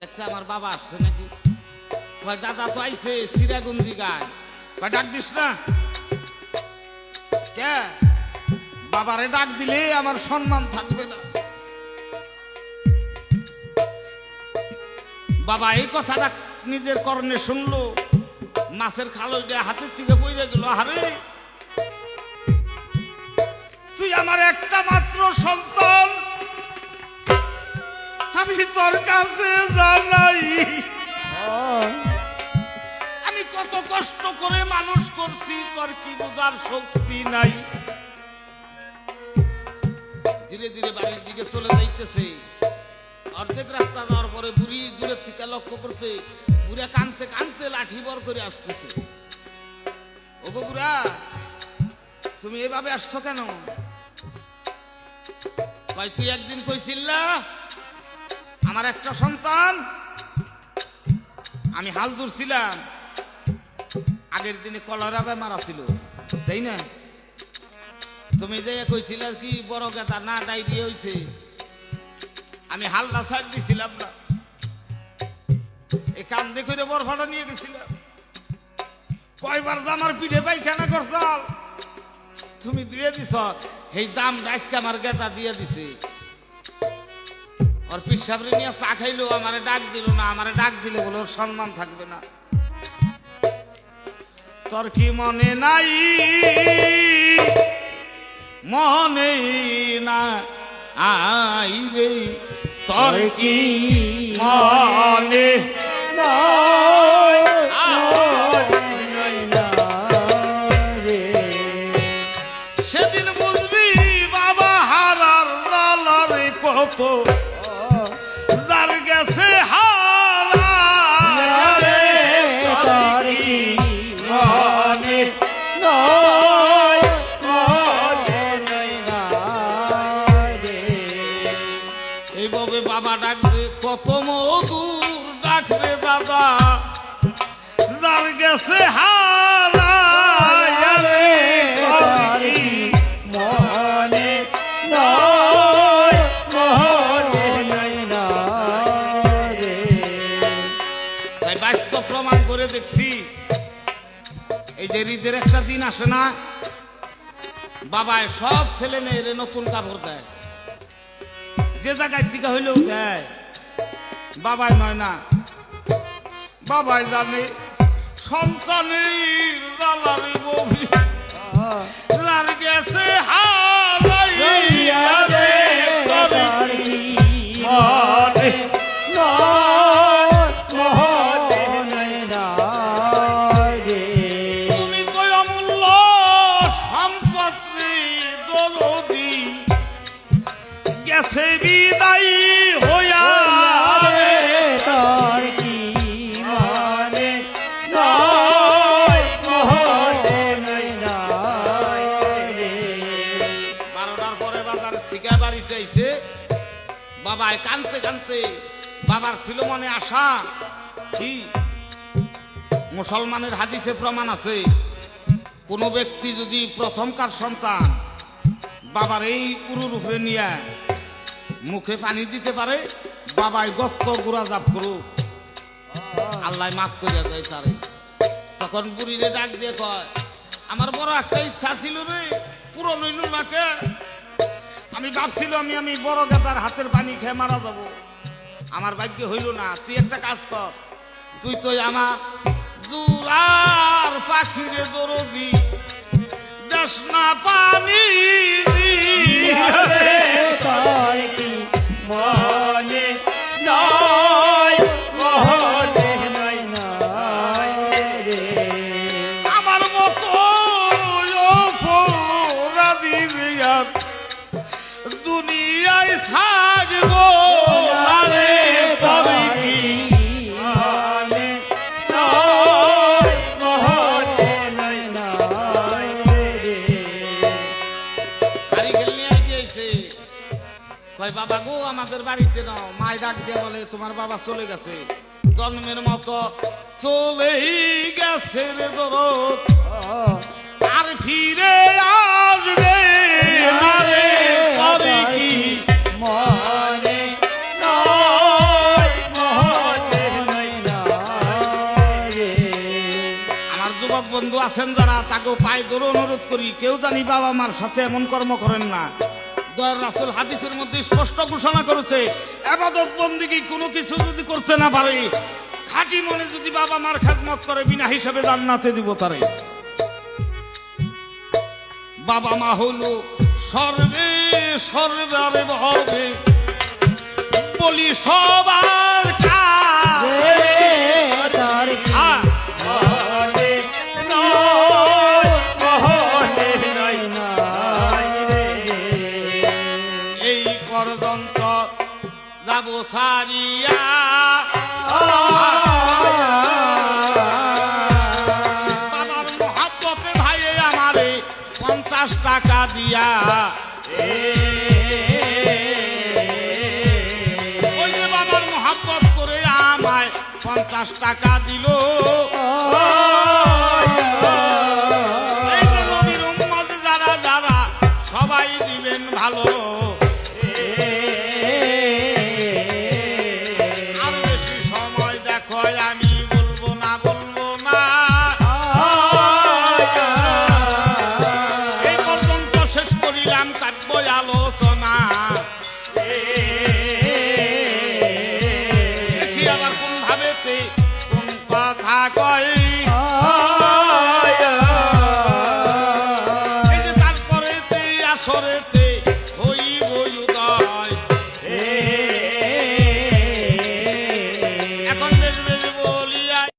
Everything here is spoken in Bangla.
আচ্ছা আমার বাবা আসছে নাকি? কয় দাদা তো আইছে সিরাগুন্দি গায়, কয় ডাক দিস না কে? বাবারে ডাক দিলে আমার সম্মান থাকবে না। বাবা এই কথাটা নিজের কর্ণে শুনলো, মাছের খালো হাতের থেকে বইরে গেল। আরে তুই আমার একটা মাত্র সন্তান, আমি তোর কাছে জানাই আমি কত কষ্ট করে মানুষ করছি, তোর কি বোঝার শক্তি নাই। ধীরে ধীরে বাড়ির দিকে চলে যাইতেছে। অর্ধেক রাস্তা যাওয়ার পরে বুড়ি দূরের থেকে লক্ষ্য করছে, বুড়া কানতে কানতে লাঠি বর করে আসতেছে। ও বুড়া, তুমি এভাবে আসছো কেন? কয় তুই একদিন কইছিল না আমার একটা সন্তান, আমি হাল ধরছিলাম। আগের দিনে কলেরা বেমার ছিল, তাই না? তুমি যে কইছিল কি বড় গেতা না ডায়রিয়া হইছে, আমি হালটা ছাড় দিছিলাম না, এই কান্দে করে বরফাটা নিয়ে গেছিলাম। কয়বার আমার পিঠে পায়খানা করছাল, তুমি দিয়ে দিছ, এই দাম আজকে আমার গেতা দিয়ে দিছে। ওর পিসাবরে নিয়ে চা খাইলো, আমারে ডাক দিল না। আমারে ডাক দিলে বলে ওর সম্মান থাকবে না। তোর কি মনে নাই? মনে না আই রে, তোর কি মনে সেদিন বুঝবি বাবা হারার লালারে কত যার গেছে হারা এইভাবে বাবা ডাকবে, কত মধুর ডাকবে দাদা যার গেছে হারা। তাই বাস্তব প্রমাণ করে দেখছি, এই যে ঈদের একটা দিন আসে না, বাবায় সব ছেলে মেয়েরে নতুন কাপড় দেয়, যে জায়গায় থেকে হইলেও দেয়। বাবাই নয় না, বাবাই জানে সন্তানের জ্বালারে বমি লার গেছে তুমি তো অমূল্য সম্পত্তি দরদি গেছে বিদায় হইয়া। বাবায় কানতে কানতে, বাবার ছিল মনে আশা কি মুসলমানের হাদিসে প্রমাণ আছে, কোন ব্যক্তি যদি প্রথমকার সন্তান বাবার এই পুরুর উপরে নিয়ে মুখে পানি দিতে পারে, বাবায় গত্ত গুড়া জাপ করুক, আল্লাহ মাফ করিয়া যায় তারে। তখন বুড়িরে ডাক দিয়ে কয়, আমার বড় একটা ইচ্ছা ছিল রে, পূরণ হইল নাকে। আমি ভাবছিল আমি বড় গেদার হাতের পানি খেয়ে মারা যাব, আমার ভাগ্য হইল না। তুই একটা কাজ কর, তুই তো আমার দুলার পাখিরে দরদি দেশ না পানি আমার মতো দুনিয়ায় থাকবো আরে তবে কি কয় বাবা গো আমাদের বাড়িতে নাও। মায় ডাক দিয়ে বলে, তোমার বাবা চলে গেছে, জন্মের মতো চলেই গেছে রে দরদ, আর ফিরে আসবে আরে তবে কি মনে নয়। বন্ধু আছেন যারা তাকে পায়ে ধরে অনুরোধ করি, কেউ জানি বাবা মার সাথে এমন কর্ম করেন না। দয়ার রাসূল হাদিসের মধ্যে স্পষ্ট ঘোষণা করেছে, ইবাদত বন্দেগী কোনো কিছু যদি করতে না পারে, খাঁটি মনে যদি বাবা মার খেদমত করে, বিনা হিসাবে জান্নাতে দিব তারে। বাবা মা হলো সর্বে সর্বারে ভবে, বলি সবার কাছে। এই পর্যন্ত যাব সারিয়া, বাবার মহাব্বতে ভাইয়ে আমারে 50 টাকা দিয়া, ওই যে বাবার মহাব্বত করে আমায় 50 টাকা দিল।